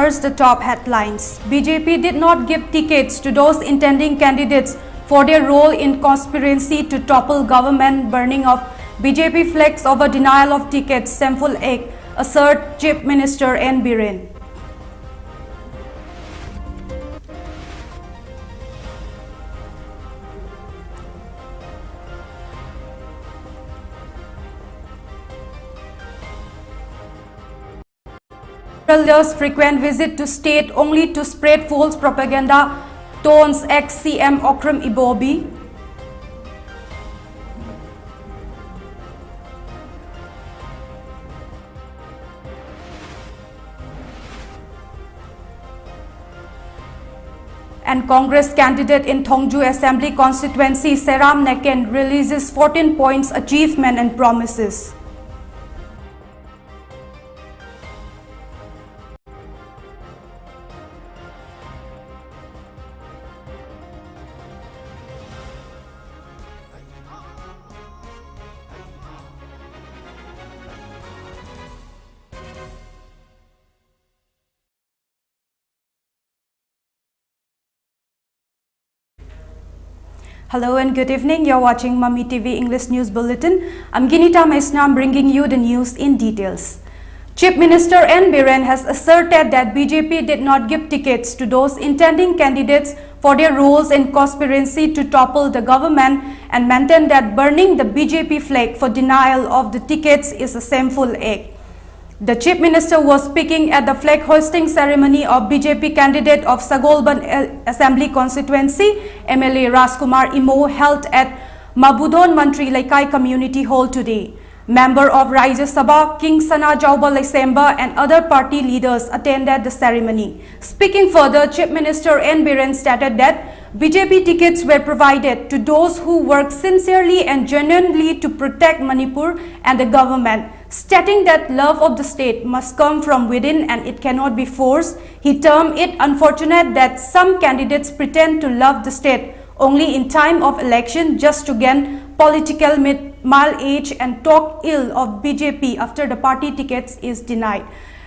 Here's the top headlines. BJP did not give tickets to those intending candidates for their role in conspiracy to topple government. Burning of BJP flags over denial of tickets, shameful act, assert Chief Minister N. Biren. Leaders frequent visit to state only to spread false propaganda, tones ex-CM Okram Ibobi. And Congress candidate in Thongju Assembly constituency Seram Neken releases 14 points achievement and promises. Hello and good evening. You're watching Mami TV English News Bulletin. I'm GEENITA MAISNAM bringing you the news in details. Chief Minister N. Biren has asserted that BJP did not give tickets to those intending candidates for their roles in conspiracy to topple the government and maintained that burning the BJP flag for denial of the tickets is a shameful act. The Chief Minister was speaking at the flag hoisting ceremony of BJP candidate of Sagolban Assembly constituency, MLA Rajkumar Imo, held at Mabudon Mantri Laikai Community Hall today. Member of Rajya Sabha King Sana Jauba Laisemba and other party leaders attended the ceremony. Speaking further, Chief Minister N. Biren stated that BJP tickets were provided to those who work sincerely and genuinely to protect Manipur and the government, stating that love of the state must come from within and it cannot be forced. He termed it unfortunate that some candidates pretend to love the state only in time of election just to gain political mileage and talk ill of BJP after the party tickets is denied.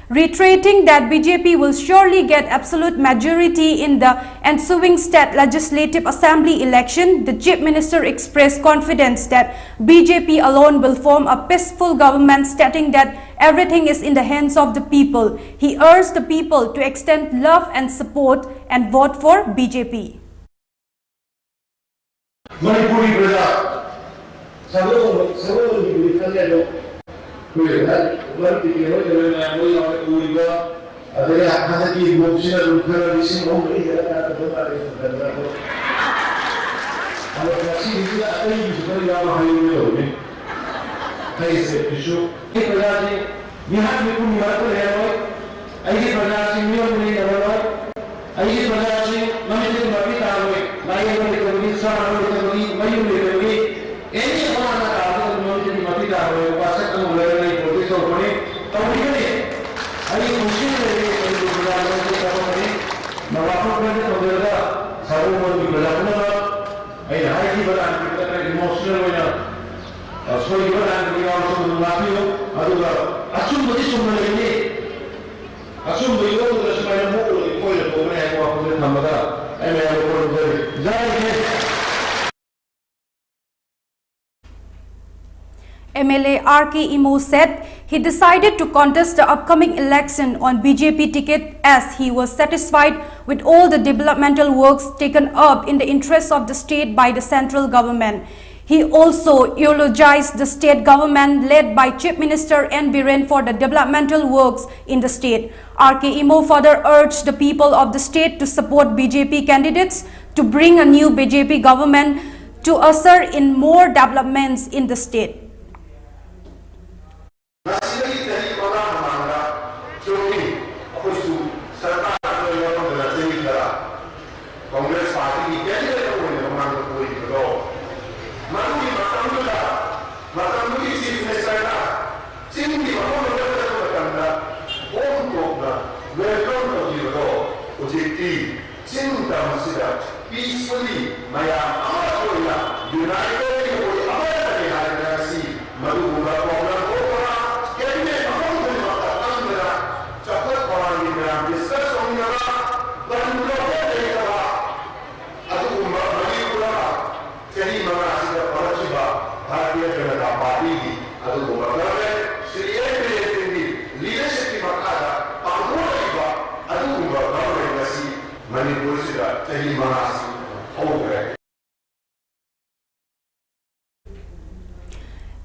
Reiterating that BJP will surely get absolute majority in the ensuing state legislative assembly election, the Chief Minister expressed confidence that BJP alone will form a peaceful government, stating that everything is in the hands of the people. He urged the people to extend love and support and vote for BJP. MLA R.K. Imo said he decided to contest the upcoming election on BJP ticket as he was satisfied with all the developmental works taken up in the interest of the state by the central government. He also eulogized the state government led by Chief Minister N. Biren for the developmental works in the state. R.K. Imo further urged the people of the state to support BJP candidates to bring a new BJP government to usher in more developments in the state. Peacefully, Maya, United, discuss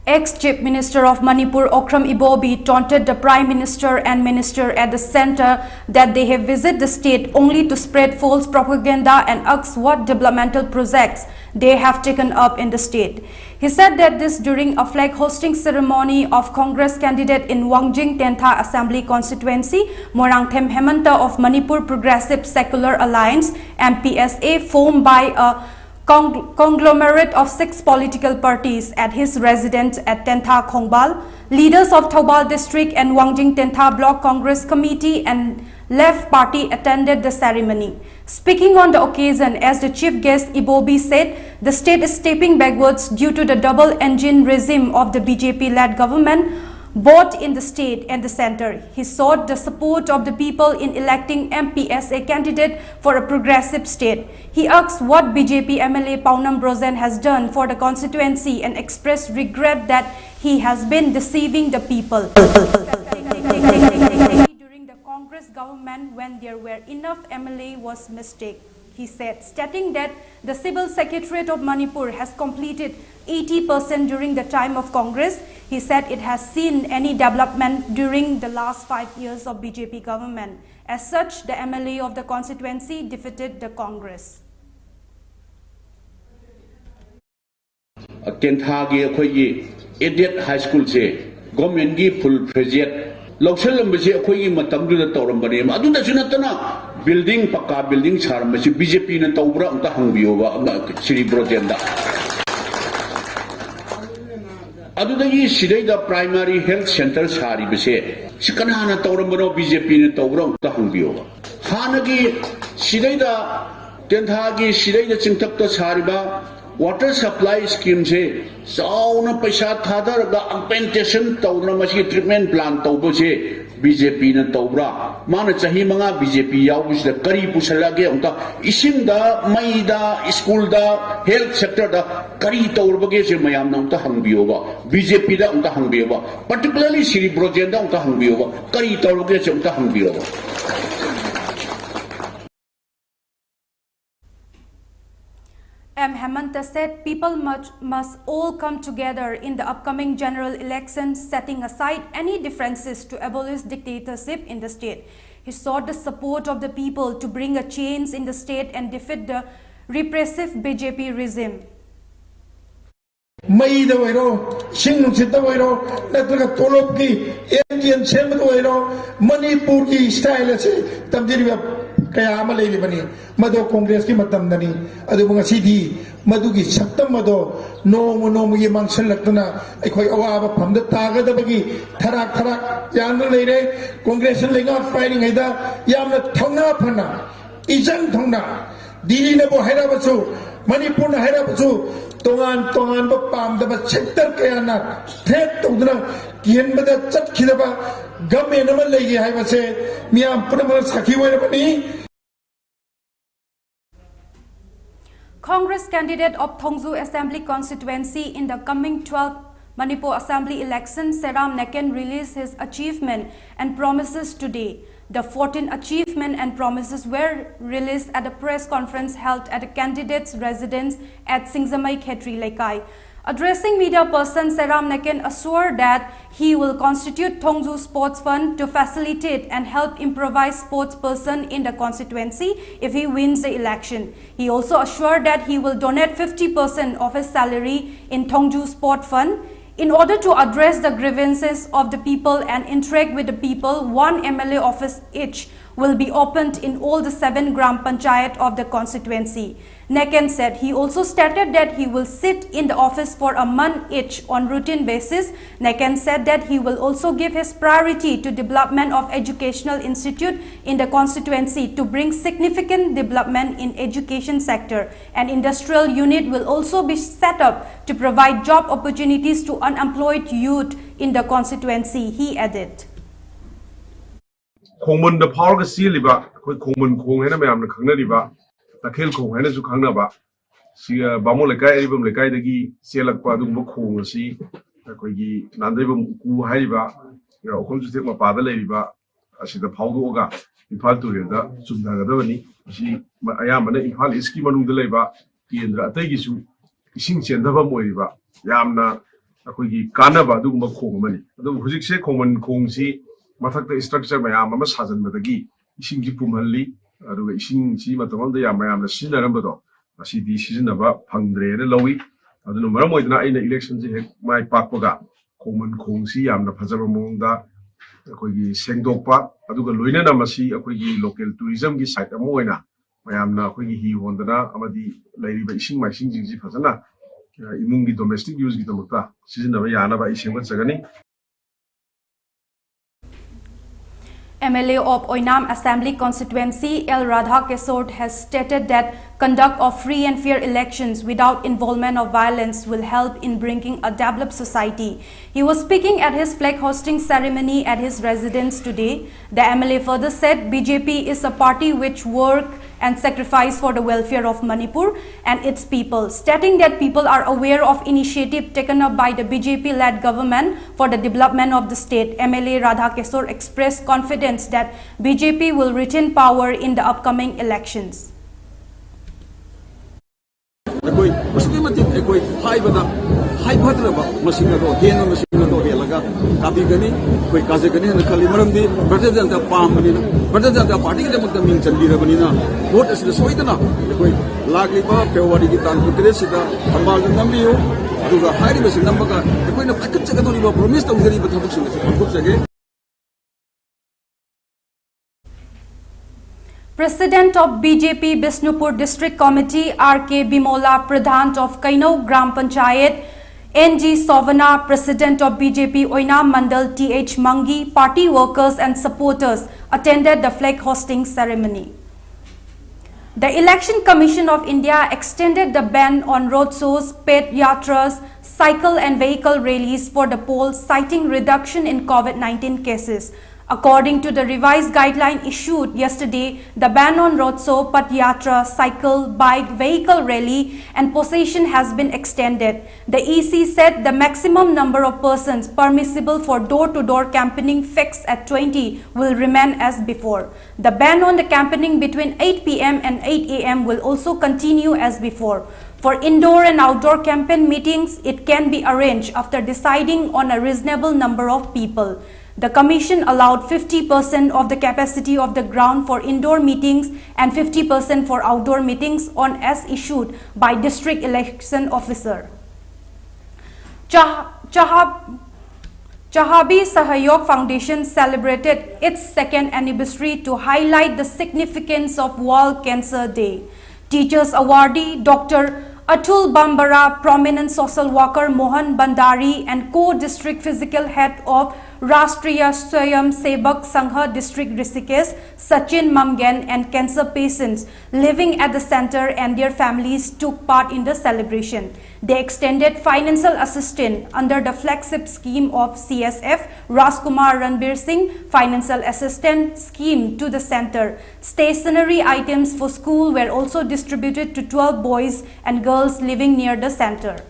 Ex-Chief Minister of Manipur Okram Ibobi taunted the Prime Minister and Minister at the centre that they have visited the state only to spread false propaganda and asked what developmental projects they have taken up in the state. He said that this during a flag hosting ceremony of Congress candidate in Wangjing Tentha Assembly constituency, Morangthem Hemanta of Manipur Progressive Secular Alliance MPSA, formed by a conglomerate of 6 political parties at his residence at Tentha Khongbal. Leaders of Thoubal district and Wangjing Tentha Block Congress Committee and Left Party attended the ceremony. Speaking on the occasion as the chief guest, Ibobi said the state is stepping backwards due to the double engine regime of the BJP-led government both in the state and the centre. He sought the support of the people in electing MPSA candidate for a progressive state. He asked what BJP MLA Pounam Brozen has done for the constituency and expressed regret that he has been deceiving the people. During the Congress government when there were enough MLA was mistake. He said, stating that the Civil Secretariat of Manipur has completed 80% during the time of Congress. He said it has seen any development during the last 5 years of BJP government. As such, the MLA of the constituency defeated the Congress. Tenthagi akhoi idiot high school se government gi full project loksalam base akhoi matam du da tawram bane adu da sunatana building pakka building saram base BJP na tawbra amta hangbiyo ba Sri Brojenda adudagi sidaida primary health center sari base sikana na tawram bano BJP na tawbra amta hangbiyo ba hanagi sidaida tenthagi sidaida chingtak to sari ba water supply scheme se sauna paisa thadar ga augmentation tawna masi treatment plan tawbo se BJP na tawbra mana chahi manga BJP yaubis da kari pusalage unta isim da mai da school da health sector da kari tawrbage se mayam na unta hangbiyo ba BJP da unta hangbiyo ba particularly Sri Brojenda unta hangbiyo ba kari tawrbage se unta hangbiyo ba. M. Hemanta said people must all come together in the upcoming general elections, setting aside any differences to abolish dictatorship in the state. He sought the support of the people to bring a change in the state and defeat the repressive BJP regime. May the Wero, Sing Sita Wero, Latraka Tolopki, Indian Semero, Manipuri style, Tamdiria. Kaya amalay bani mado Congress ki matam dani adu mga city madugi saktam mado no ye mangsan laktana akhoi awaba phamda taga da bagi tharak yan leire Congress lenga fighting haida yamna thongna phana ijan thongna Delhi na bo haira basu Manipur na haira basu tongan ba pam da ba sector kaya na threat tongna kian bada chat khidaba game na man legi hai base miam pura sakhi wai bani. Congress candidate of Thongzu Assembly constituency in the coming 12th Manipur Assembly election, Seram Naken released his achievement and promises today. The 14 achievements and promises were released at a press conference held at the candidate's residence at Singzamai Khetri Laikai. Addressing media person, Seram Naken assured that he will constitute Thongzu Sports Fund to facilitate and help improvise sports person in the constituency if he wins the election. He also assured that he will donate 50% of his salary in Thongzu Sport Fund. In order to address the grievances of the people and interact with the people, one MLA office each will be opened in all the 7 Gram Panchayat of the constituency. Naken said he also stated that he will sit in the office for a month each on routine basis. Naken said that he will also give his priority to development of educational institute in the constituency to bring significant development in education sector. An industrial unit will also be set up to provide job opportunities to unemployed youth in the constituency, he added. Khongmun the power siliba, Khongmun Khong and Mam Kanadiba, the Kel Khong and Zukanaba, see a Bamolaka, Ibum Lekaidagi, Selak Padum Khong, see the Kogi, Nandebum Kuhaiba, you know, come to take my father Ladiba, as the Paudoga, in Paltu, the Sundagadoni. ꯃꯁꯤ ꯑꯌꯥꯝꯕꯅ ꯏꯝꯐꯥꯜ ꯏꯁꯀꯤ ꯃꯅꯨꯡꯗ ꯂꯩꯕ ꯀꯦꯟꯗ꯭ꯔ ꯑꯇꯩꯒꯤꯁꯨ ꯏꯁꯤꯡ ꯆꯦꯟꯗꯐꯝ ꯑꯣꯏꯔꯤꯕ ꯌꯥꯝꯅ ꯑꯩꯈꯣꯏꯒꯤ ꯀꯥꯟꯅꯕ ꯑꯗꯨꯒꯨꯝꯕ ꯈꯣꯡ ꯑꯃꯅꯤ ꯑꯗꯨꯕꯨ ꯍꯧꯖꯤꯛꯁꯦ ꯈꯣꯡꯃꯟ ꯈꯣꯡꯁꯤ ꯃꯊꯛꯇ ꯁ꯭ꯇ꯭ꯔꯛꯆꯔ ꯃꯌꯥꯝ ꯑꯃ ꯁꯥꯖꯟꯕꯗꯒꯤ ꯏꯁꯤꯡꯁꯤ ꯄꯨꯝꯍꯜꯂꯤ ꯑꯗꯨꯒ ꯏꯁꯤꯡꯁꯤ ꯃꯇꯝ ꯑꯃꯗ ꯃꯌꯥꯝꯅ ꯁꯤꯖꯤꯟꯅꯔꯝꯕꯗꯣ ꯃꯁꯤꯗꯤ ꯁꯤꯖꯤꯟꯅꯕ ꯐꯪꯗ꯭ꯔꯦꯅ ꯂꯧꯏ ꯑꯗꯨꯅ ꯃꯔꯝ ꯑꯣꯏꯗꯨꯅ ꯑꯩꯅ ꯏꯂꯦꯛꯁꯟꯁꯤ ꯍꯦꯛ ꯃꯥꯏ ꯄꯥꯛꯄꯒ ꯈꯣꯡꯃꯟ ꯈꯣꯡꯁꯤ ꯌꯥꯝꯅ ꯐꯖꯕ ꯃꯑꯣꯡꯗ ꯑꯩꯈꯣꯏꯒꯤ ꯁꯦꯡꯗꯣꯛꯄ ꯑꯗꯨꯒ ꯂꯣꯏꯅꯅ ꯃꯁꯤ ꯑꯩꯈꯣꯏꯒꯤ ꯂꯣꯀꯦꯜ ꯇꯨꯔꯤꯖꯝꯒꯤ ꯁꯥꯏꯠ ꯑꯃ ꯑꯣꯏꯅ ꯃꯌꯥꯝꯅ ꯑꯩꯈꯣꯏꯒꯤ ꯍꯤ ꯍꯣꯟꯗꯅ ꯑꯃꯗꯤ ꯂꯩꯔꯤꯕ ꯏꯁꯤꯡ ꯃꯥꯏꯁꯤꯡꯁꯤꯡꯁꯤ ꯐꯖꯅ ꯏꯃꯨꯡꯒꯤ ꯗꯣꯃꯦꯁꯇꯤꯛ ꯌꯨꯖꯒꯤꯗꯃꯛꯇ ꯁꯤꯖꯤꯟꯅꯕ ꯌꯥꯅꯕ ꯑꯩ ꯁꯦꯝꯒꯠꯆꯒꯅꯤ MLA of Oinam Assembly Constituency L. Radha Kesort has stated that conduct of free and fair elections without involvement of violence will help in bringing a developed society. He was speaking at his flag hosting ceremony at his residence today. The MLA further said BJP is a party which work and sacrifice for the welfare of Manipur and its people, stating that people are aware of initiative taken up by the BJP-led government for the development of the state. MLA Radha Kesor expressed confidence that BJP will retain power in the upcoming elections. हाइफद्रब मसिंगदो हेन मसिंगदो हेलगा काबिगनी कोई काजेगनी हन खली मरमदी Bharatiya Janata पामबनिना Bharatiya Janata party के दमक Ming चंदीरबनिना vote असिद सोइदना कोई लागलिबा फेब्रुवारी की तांग 23 सिदा थंबाल नंबियो अदुगा हाइरिबसि नंबगा कोइना पाकचगदोरिबा प्रॉमिस तौजरिबा थबकसिंग पंथुकजगे President of BJP Bishnupur District Committee R.K. Bimola, Pradhan of Kainau Gram Panchayat N.G. Sovana, President of BJP Oinam Mandal T.H. Mangi, party workers and supporters attended the flag hosting ceremony. The Election Commission of India extended the ban on road shows, paid yatras, cycle and vehicle rallies for the polls, citing reduction in COVID-19 cases. According to the revised guideline issued yesterday, the ban on road show, patyatra, cycle, bike, vehicle rally and procession has been extended. The EC said the maximum number of persons permissible for door-to-door campaigning fixed at 20 will remain as before. The ban on the campaigning between 8 p.m. and 8 a.m. will also continue as before. For indoor and outdoor campaign meetings, it can be arranged after deciding on a reasonable number of people. The Commission allowed 50% of the capacity of the ground for indoor meetings and 50% for outdoor meetings on as issued by District Election Officer. Chahabi Sahayog Foundation celebrated its second anniversary to highlight the significance of World Cancer Day. Teachers awardee Dr. Atul Bambara, prominent social worker Mohan Bandari and co-district physical head of Rashtriya Swayam Sevak Sangha District Rishikesh, Sachin Mamgen and cancer patients living at the center and their families took part in the celebration. They extended financial assistance under the flagship scheme of CSF Rajkumar Ranbir Singh Financial Assistance Scheme to the center. Stationery items for school were also distributed to 12 boys and girls living near the center.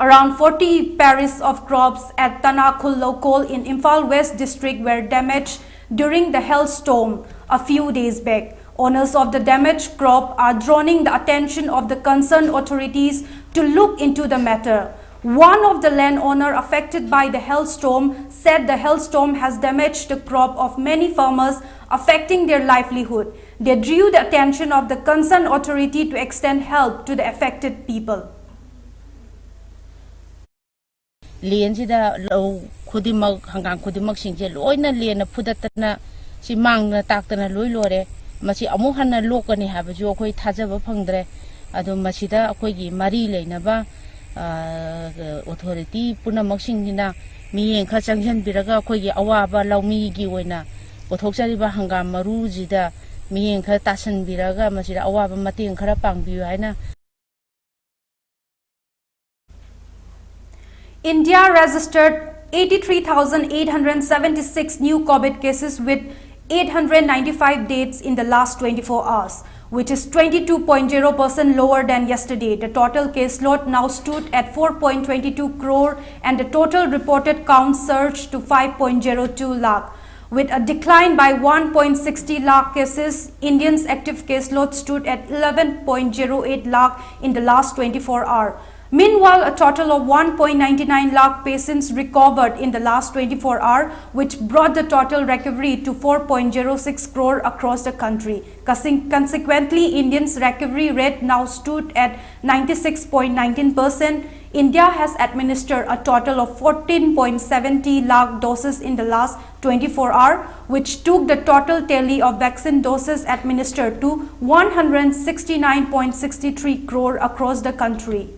Around 40 paris of crops at Tanakul Lokol in Imphal West district were damaged during the hailstorm a few days back. Owners of the damaged crop are drawing the attention of the concerned authorities to look into the matter. One of the landowner affected by the hailstorm said the hailstorm has damaged the crop of many farmers, affecting their livelihood. They drew the attention of the concerned authority to extend help to the affected people. Liensida low Kudimak, Hangang Kudimak Singel, Oina Lena Pudatana, Simang Taktana Luilore, Masi Amuhana Lokani have a Joko Tazava Pangre, Ado Masida, Akogi, Marile, Nava, authority, Puna Moxingina, me and Kasangan Biraga, Kogi, Awaba, Laumi Giwena, Otoxariba Hangam, Maruzida, me and Katasan Biraga, Masida Awaba Mati and Karapang Buana. India registered 83,876 new COVID cases with 895 deaths in the last 24 hours, which is 22.0% lower than yesterday. The total case load now stood at 4.22 crore and the total reported count surged to 5.02 lakh. With a decline by 1.60 lakh cases, Indians' active caseload stood at 11.08 lakh in the last 24 hours. Meanwhile, a total of 1.99 lakh patients recovered in the last 24 hours, which brought the total recovery to 4.06 crore across the country. Consequently, Indians' recovery rate now stood at 96.19%. India has administered a total of 14.70 lakh doses in the last 24 hours, which took the total tally of vaccine doses administered to 169.63 crore across the country.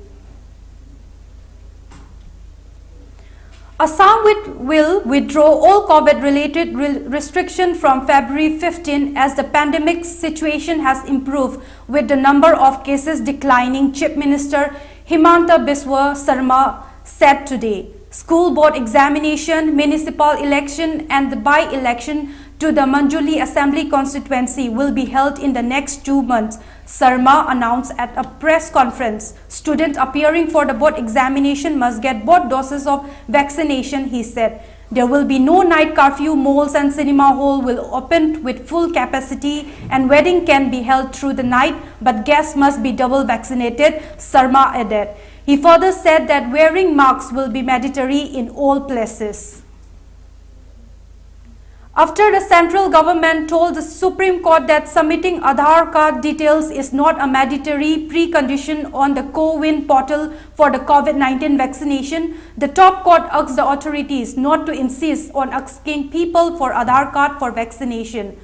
Assam will withdraw all COVID-related restrictions from February 15 as the pandemic situation has improved, with the number of cases declining, Chief Minister Himanta Biswa Sarma said today. School board examination, municipal election and the by-election to the Manjuli Assembly constituency will be held in the next 2 months, Sarma announced at a press conference. Students appearing for the board examination must get both doses of vaccination, he said. There will be no night curfew, malls and cinema hall will open with full capacity and wedding can be held through the night, but guests must be double vaccinated, Sarma added. He further said that wearing masks will be mandatory in all places. After the central government told the Supreme Court that submitting Aadhaar card details is not a mandatory precondition on the co-win portal for the COVID-19 vaccination, the top court asked the authorities not to insist on asking people for Aadhaar card for vaccination.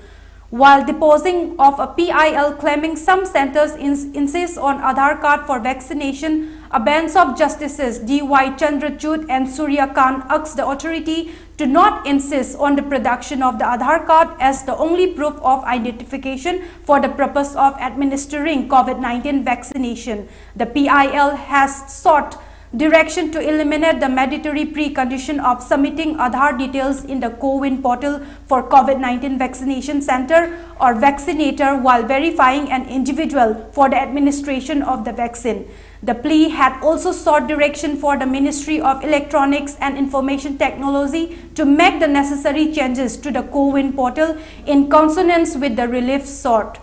While disposing of a PIL claiming some centers insist on Aadhaar card for vaccination, a bench of Justices D.Y. Chandrachud and Surya Kant asked the authority to not insist on the production of the Aadhaar card as the only proof of identification for the purpose of administering COVID-19 vaccination. The PIL has sought direction to eliminate the mandatory precondition of submitting Aadhaar details in the co-win portal for COVID-19 vaccination center or vaccinator while verifying an individual for the administration of the vaccine. The plea had also sought direction for the Ministry of Electronics and Information Technology to make the necessary changes to the co-win portal in consonance with the relief sought.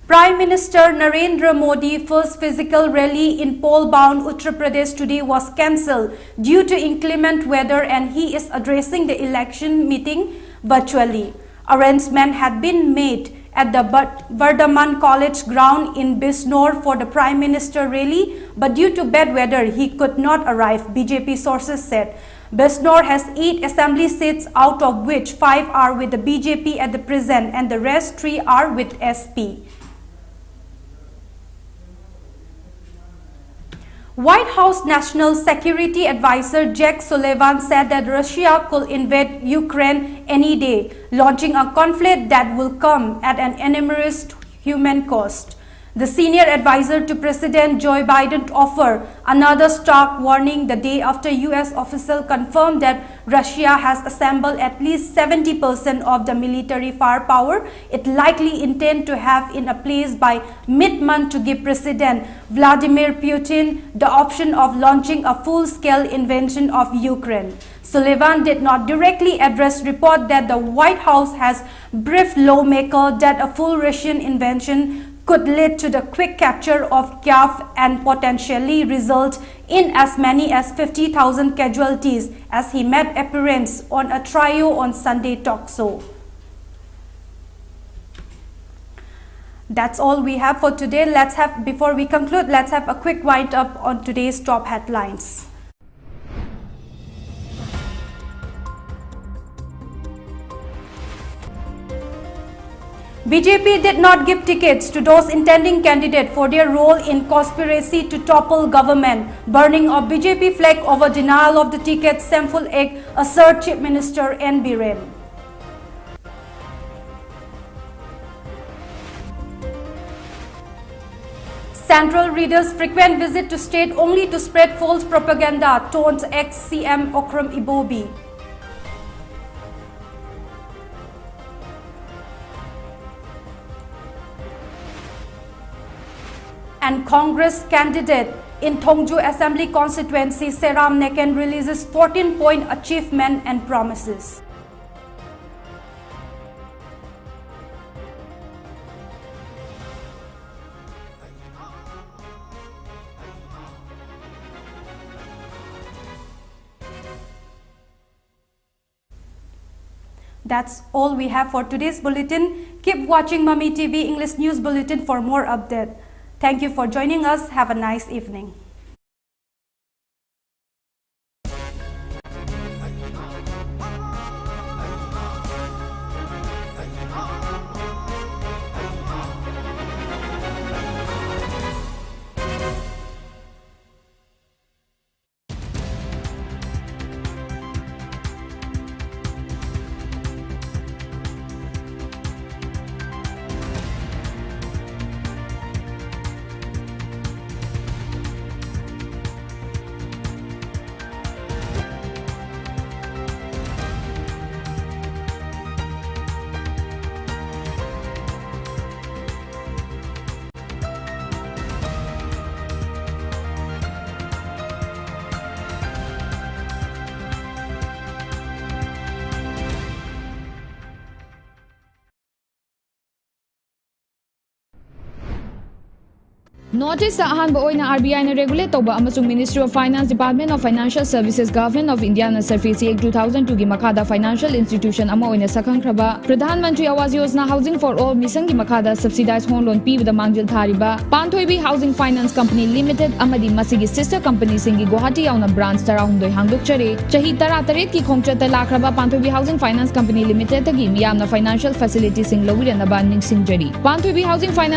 Prime Minister Narendra Modi's first physical rally in pole-bound Uttar Pradesh today was cancelled due to inclement weather and he is addressing the election meeting virtually. Arrangements had been made at the Vardhaman College ground in Bisnor for the Prime Minister rally, but due to bad weather he could not arrive, BJP sources said. Bisnor has 8 assembly seats, out of which 5 are with the BJP at the present and the rest 3 are with SP. White House National Security Advisor Jake Sullivan said that Russia could invade Ukraine any day, launching a conflict that will come at an enormous human cost. The senior advisor to President Joe Biden offered another stark warning the day after US officials confirmed that Russia has assembled at least 70% of the military firepower it likely intends to have in a place by mid-month to give President Vladimir Putin the option of launching a full-scale invasion of Ukraine. Sullivan did not directly address report that the White House has briefed lawmakers that a full Russian invasion could lead to the quick capture of Kiev and potentially result in as many as 50,000 casualties, as he made appearance on a trio on Sunday talk show. That's all we have for today. Before we conclude, let's have a quick wind up on today's top headlines. BJP did not give tickets to those intending candidates for their role in conspiracy to topple government. Burning of BJP flag over denial of the ticket, shameful act, assert Chief Minister N. Biren. Central readers frequent visit to state only to spread false propaganda, taunts ex-CM Okram Ibobi. And Congress candidate In Thongju Assembly constituency, Seram Neken releases 14-point achievement and promises. That's all we have for today's bulletin. Keep watching Mami TV English News Bulletin for more updates. Thank you for joining us. Have a nice evening. Notice sa ahan ba na RBI na regulate ba amasung Ministry of Finance, Department of Financial Services, Government of India na Surface 2002 gi makada financial institution ama oina sakang kraba Pradhan Mantri Awas Yojana Housing for All misang gi makada subsidized home loan pibda mangjil thariba Panthoibi Housing Finance Company Limited amadi masigi sister company singi Guwahati yauna branch tarahumdoi hangdokchare chahi tara-taret ki khongchata lakraba Panthoibi Housing Finance Company Limited tagi miyamna financial facility sing lawirana ba ningsingjari Panthoibi Housing Finance